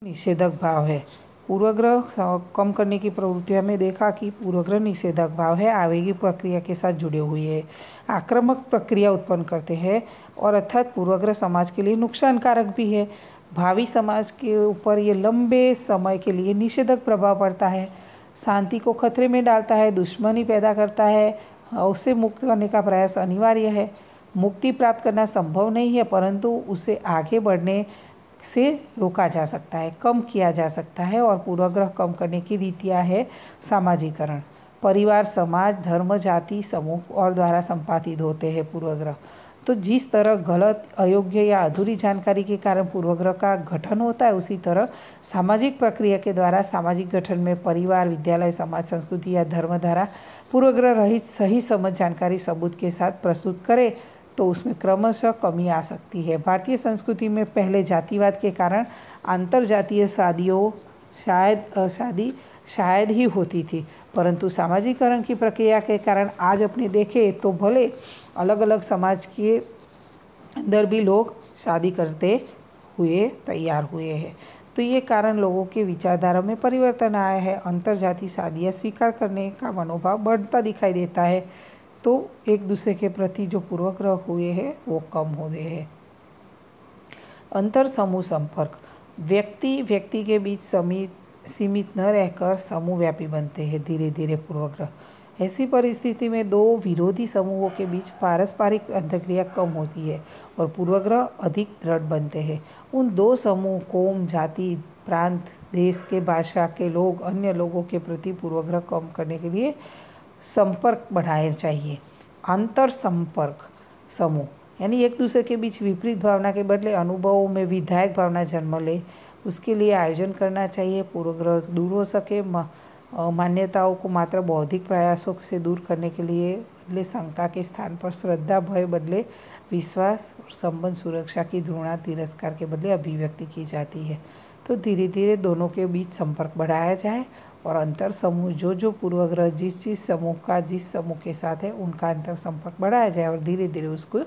निषेधक भाव है। पूर्वग्रह कम करने की प्रवृत्तियां में देखा कि पूर्वग्रह निषेधक भाव है, आवेगी प्रक्रिया के साथ जुड़े हुए हैं, आक्रामक प्रक्रिया उत्पन्न करते हैं और अर्थात पूर्वग्रह समाज के लिए नुकसानकारक भी है। भावी समाज के ऊपर ये लंबे समय के लिए निषेधक प्रभाव पड़ता है, शांति को खतरे में डालता है, दुश्मनी पैदा करता है। उससे मुक्त करने का प्रयास अनिवार्य है। मुक्ति प्राप्त करना संभव नहीं है, परंतु उसे आगे बढ़ने से रोका जा सकता है, कम किया जा सकता है। और पूर्वग्रह कम करने की रीतियाँ है सामाजिकरण। परिवार, समाज, धर्म, जाति, समूह और द्वारा संपादित होते हैं पूर्वग्रह। तो जिस तरह गलत, अयोग्य या अधूरी जानकारी के कारण पूर्वग्रह का गठन होता है, उसी तरह सामाजिक प्रक्रिया के द्वारा सामाजिक गठन में परिवार, विद्यालय, समाज, संस्कृति या धर्म द्वारा पूर्वग्रह रहित सही समझ जानकारी सबूत के साथ प्रस्तुत करे तो उसमें क्रमशः कमी आ सकती है। भारतीय संस्कृति में पहले जातिवाद के कारण अंतरजातीय शायद ही होती थी, परंतु सामाजिकरण की प्रक्रिया के कारण आज अपने देखें तो भले अलग अलग समाज के अंदर भी लोग शादी करते हुए तैयार हुए हैं। तो ये कारण लोगों के विचारधारा में परिवर्तन आया है। अंतरजातीय शादियाँ स्वीकार करने का मनोभाव बढ़ता दिखाई देता है, तो एक दूसरे के प्रति जो पूर्वग्रह हुए हैं वो कम हो गए हैं। अंतर समूह संपर्क, व्यक्ति के बीच सीमित न रहकर समूह व्यापी बनते हैं धीरे धीरे पूर्वग्रह। ऐसी परिस्थिति में दो विरोधी समूहों के बीच पारस्परिक अंतक्रिया कम होती है और पूर्वग्रह अधिक दृढ़ बनते हैं। उन दो समूह, कौम, जाति, प्रांत, देश के भाषा के लोग अन्य लोगों के प्रति पूर्वग्रह कम करने के लिए संपर्क बढ़ाए चाहिए। अंतर संपर्क समूह यानी एक दूसरे के बीच विपरीत भावना के बदले अनुभवों में विधायक भावना जन्म ले, उसके लिए आयोजन करना चाहिए। पूर्वग्रह दूर हो सके, मान्यताओं को मात्र बौद्धिक प्रयासों से दूर करने के लिए बदले शंका के स्थान पर श्रद्धा, भय बदले विश्वास और संबंध सुरक्षा की घृणा, तिरस्कार के बदले अभिव्यक्ति की जाती है। तो धीरे धीरे दोनों के बीच संपर्क बढ़ाया जाए और अंतर समूह जो पूर्वग्रह जिस समूह के साथ है उनका अंतर संपर्क बढ़ाया जाए और धीरे धीरे उसको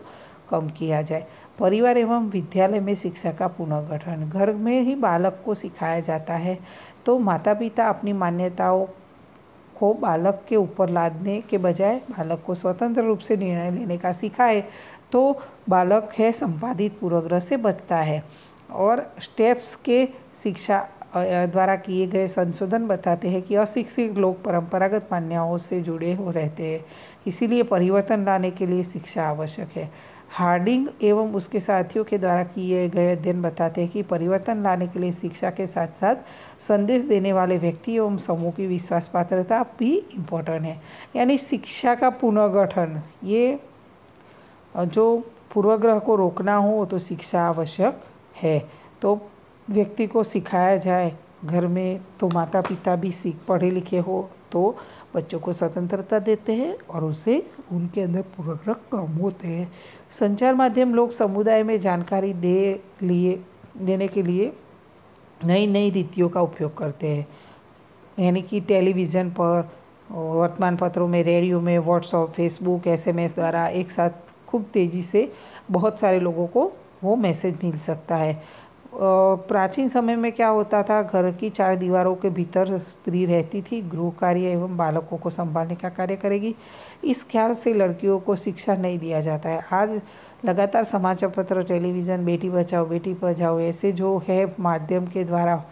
कम किया जाए। परिवार एवं विद्यालय में शिक्षा का पुनर्गठन, घर में ही बालक को सिखाया जाता है, तो माता पिता अपनी मान्यताओं को बालक के ऊपर लादने के बजाय बालक को स्वतंत्र रूप से निर्णय लेने का सिखाए तो बालक है संपादित पूर्वग्रह से बचता है। और स्टेप्स के शिक्षा द्वारा किए गए संशोधन बताते हैं कि अशिक्षित लोग परंपरागत मान्यताओं से जुड़े हो रहते हैं, इसीलिए परिवर्तन लाने के लिए शिक्षा आवश्यक है। हार्डिंग एवं उसके साथियों के द्वारा किए गए अध्ययन बताते हैं कि परिवर्तन लाने के लिए शिक्षा के साथ साथ संदेश देने वाले व्यक्ति एवं समूह की विश्वास पात्रता भी इम्पोर्टेंट है। यानी शिक्षा का पुनर्गठन, ये जो पूर्वग्रह को रोकना हो तो शिक्षा आवश्यक है। तो व्यक्ति को सिखाया जाए घर में, तो माता पिता भी पढ़े लिखे हो तो बच्चों को स्वतंत्रता देते हैं और उसे उनके अंदर पूर्वग्रह कम होते हैं। संचार माध्यम लोग समुदाय में जानकारी देने के लिए नई नई रीतियों का उपयोग करते हैं, यानी कि टेलीविज़न पर, वर्तमान पत्रों में, रेडियो में, व्हाट्सएप, फेसबुक, SMS द्वारा एक साथ खूब तेज़ी से बहुत सारे लोगों को वो मैसेज मिल सकता है। प्राचीन समय में क्या होता था, घर की 4 दीवारों के भीतर स्त्री रहती थी, गृह कार्य एवं बालकों को संभालने का कार्य करेगी। इस ख्याल से लड़कियों को शिक्षा नहीं दिया जाता है। आज लगातार समाचार पत्र, टेलीविज़न, बेटी बचाओ बेटी पढ़ाओ ऐसे जो है माध्यम के द्वारा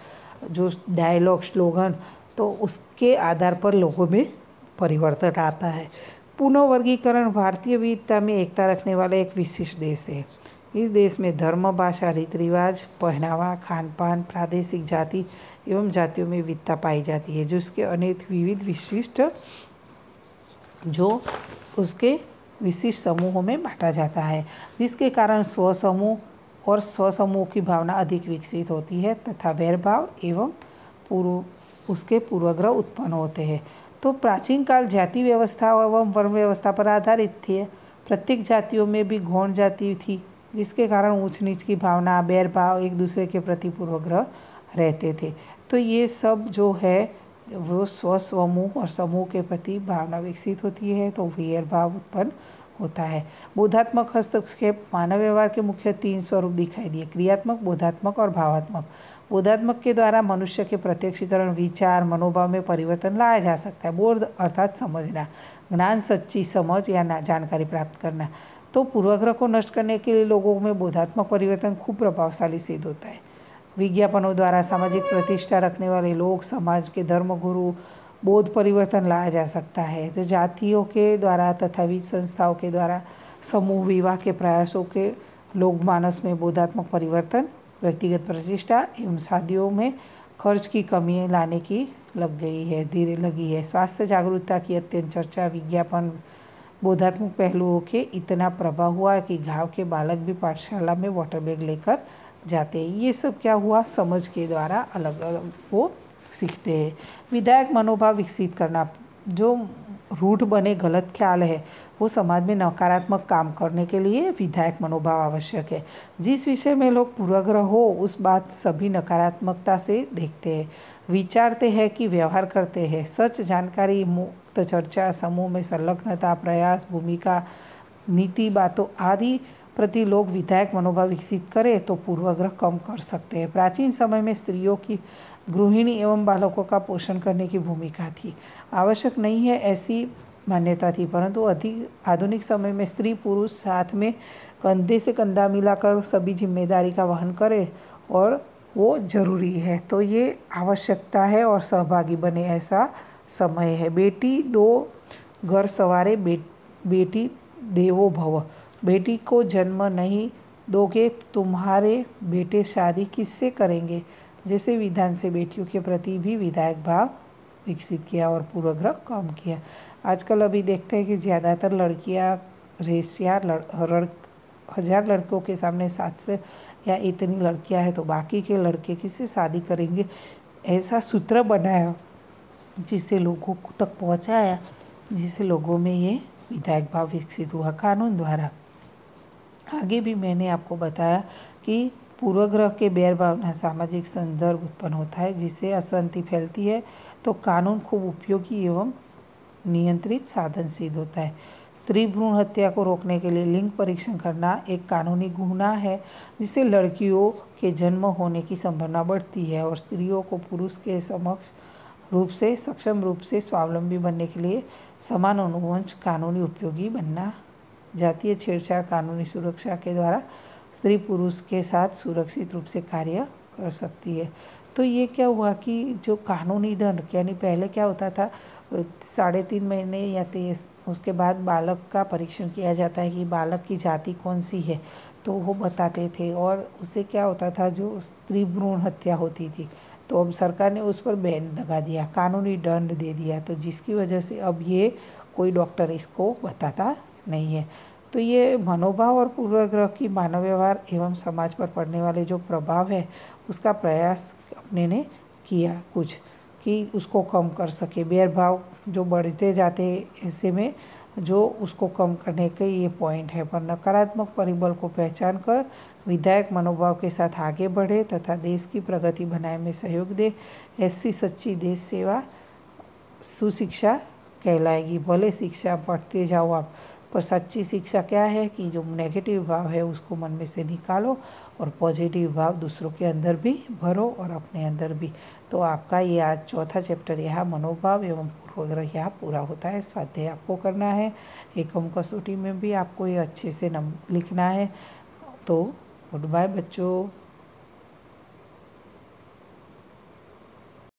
जो डायलॉग, स्लोगन, तो उसके आधार पर लोगों में परिवर्तन आता है। पुनर्वर्गीकरण भारतीय विविधता में एकता रखने वाला एक विशिष्ट देश है। इस देश में धर्म, भाषा, रीति रिवाज, पहनावा, खान पान, प्रादेशिक जाति एवं जातियों में विविधता पाई जाती है, जो उसके अनेक विविध विशिष्ट जो उसके विशिष्ट समूहों में बांटा जाता है, जिसके कारण स्वसमूह और स्वसमूह की भावना अधिक विकसित होती है तथा वैरभाव एवं उसके पूर्वग्रह उत्पन्न होते हैं। तो प्राचीन काल जाति व्यवस्था एवं वर्ण व्यवस्था पर आधारित थी। प्रत्येक जातियों में भी गौण जाति थी, जिसके कारण ऊंच नीच की भावना, बैरभाव, एक दूसरे के प्रति पूर्वग्रह रहते थे। तो ये सब जो है वो स्वसमूह और समूह के प्रति भावना विकसित होती है, तो वैरभाव उत्पन्न होता है। बोधात्मक हस्तक्षेप, मानव व्यवहार के मुख्य 3 स्वरूप दिखाई दिए, क्रियात्मक, बोधात्मक और भावात्मक। बोधात्मक के द्वारा मनुष्य के प्रत्यक्षीकरण, विचार, मनोभाव में परिवर्तन लाया जा सकता है। बोध अर्थात समझना, ज्ञान, सच्ची समझ या जानकारी प्राप्त करना। तो पूर्वाग्रह को नष्ट करने के लिए लोगों में बोधात्मक परिवर्तन खूब प्रभावशाली सिद्ध होता है। विज्ञापनों द्वारा सामाजिक प्रतिष्ठा रखने वाले लोग, समाज के धर्मगुरु, बोध परिवर्तन लाया जा सकता है। तो जातियों के द्वारा तथा विविध संस्थाओं के द्वारा समूह विवाह के प्रयासों के लोक मानस में बोधात्मक परिवर्तन, व्यक्तिगत प्रतिष्ठा एवं शादियों में खर्च की कमी लाने की लगी है। स्वास्थ्य जागरूकता की अत्यंत चर्चा, विज्ञापन, बोधात्मक पहलुओं के इतना प्रभाव हुआ कि गाँव के बालक भी पाठशाला में वाटर बैग लेकर जाते हैं। ये सब क्या हुआ, समझ के द्वारा अलग अलग वो सीखते हैं। विधायक मनोभाव विकसित करना, जो रूढ़ बने गलत ख्याल है वो समाज में नकारात्मक काम करने के लिए विधायक मनोभाव आवश्यक है। जिस विषय में लोग पूर्वाग्रह हो उस बात सभी नकारात्मकता से देखते हैं, विचारते हैं कि व्यवहार करते हैं। सच, जानकारी, मुक्त चर्चा, समूह में संलग्नता, प्रयास, भूमिका, नीति बातों आदि प्रति लोग विधायक मनोभाव विकसित करें तो पूर्वाग्रह कम कर सकते हैं। प्राचीन समय में स्त्रियों की गृहिणी एवं बालकों का पोषण करने की भूमिका थी। आवश्यक नहीं है ऐसी मान्यता थी, परंतु अधिक आधुनिक समय में स्त्री पुरुष साथ में कंधे से कंधा मिलाकर सभी जिम्मेदारी का वहन करें और वो जरूरी है। तो ये आवश्यकता है और सहभागी बने ऐसा समय है। बेटी दो घर सवारे, बेटी देवो भव। बेटी को जन्म नहीं दोगे तुम्हारे बेटे शादी किससे करेंगे, जैसे विधान से बेटियों के प्रति भी विधायक भाव विकसित किया और पूर्वाग्रह कम किया। आजकल अभी देखते हैं कि ज़्यादातर लड़कियां रेसिया 1000 लड़कों के सामने 7 से या इतनी लड़कियां हैं तो बाकी के लड़के किससे शादी करेंगे, ऐसा सूत्र बनाया जिससे लोगों तक पहुंचाया, जिससे लोगों में ये विधायक भाव विकसित हुआ कानून द्वारा। आगे भी मैंने आपको बताया कि पूर्वाग्रह के बैर भावना सामाजिक संदर्भ उत्पन्न होता है जिससे असंति फैलती है, तो कानून खूब उपयोगी एवं नियंत्रित साधन सिद्ध होता है। स्त्री भ्रूण हत्या को रोकने के लिए लिंग परीक्षण करना एक कानूनी गुनाह है जिससे लड़कियों के जन्म होने की संभावना बढ़ती है और स्त्रियों को पुरुष के सक्षम रूप से स्वावलंबी बनने के लिए समान अनुवंश कानूनी उपयोगी बनना। जातीय छेड़छाड़ कानूनी सुरक्षा के द्वारा स्त्री पुरुष के साथ सुरक्षित रूप से कार्य कर सकती है। तो ये क्या हुआ कि जो कानूनी दंड, यानी पहले क्या होता था 3.5 महीने या 23 उसके बाद बालक का परीक्षण किया जाता है कि बालक की जाति कौन सी है, तो वो बताते थे और उससे क्या होता था जो स्त्री भ्रूण हत्या होती थी, तो अब सरकार ने उस पर बैन लगा दिया, कानूनी दंड दे दिया, तो जिसकी वजह से अब ये कोई डॉक्टर इसको बताता नहीं है। तो ये मनोभाव और पूर्वाग्रह की मानव व्यवहार एवं समाज पर पड़ने वाले जो प्रभाव है उसका प्रयास अपने ने किया कुछ कि उसको कम कर सके। भेदभाव जो बढ़ते जाते ऐसे में जो उसको कम करने के ये पॉइंट है, पर नकारात्मक परिबल को पहचान कर विधायक मनोभाव के साथ आगे बढ़े तथा देश की प्रगति बनाने में सहयोग दे, ऐसी सच्ची देश सेवा सुशिक्षा कहलाएगी। भले शिक्षा पढ़ते जाओ आप, पर सच्ची शिक्षा क्या है कि जो नेगेटिव भाव है उसको मन में से निकालो और पॉजिटिव भाव दूसरों के अंदर भी भरो और अपने अंदर भी। तो आपका ये आज चौथा चैप्टर यहाँ मनोभाव एवं पूर्वाग्रह यहाँ पूरा होता है। स्वाध्याय आपको करना है, एकम कसौटी में भी आपको ये अच्छे से लिखना है। तो गुड बाय बच्चों।